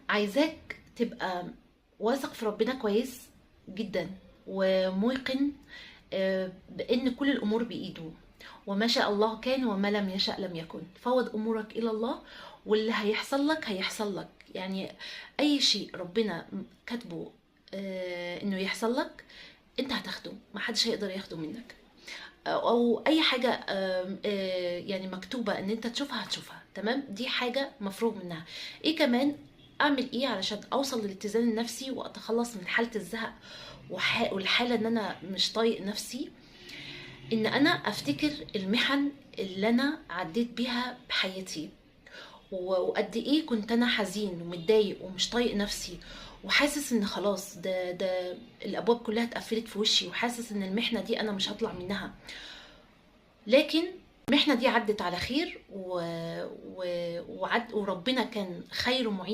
عايزاك تبقى واثق في ربنا كويس جدا، وموقن بان كل الامور بايده، وما شاء الله كان وما لم يشأ لم يكن. فوض امورك الى الله، واللي هيحصل لك هيحصل لك. يعني اي شيء ربنا كاتبه انه يحصل لك، انت هتاخده، محدش هيقدر ياخده منك. او اي حاجه يعني مكتوبه ان انت تشوفها هتشوفها، تمام؟ دي حاجه مفروغ منها. ايه كمان؟ اعمل ايه علشان اوصل للاتزان النفسي واتخلص من حاله الزهق والحاله ان انا مش طايق نفسي؟ ان انا افتكر المحن اللي انا عديت بيها بحياتي، وقد ايه كنت انا حزين ومتضايق ومش طايق نفسي، وحاسس ان خلاص ده الابواب كلها اتقفلت في وشي، وحاسس ان المحنه دي انا مش هطلع منها. لكن المحنه دي عدت على خير وربنا كان خير معين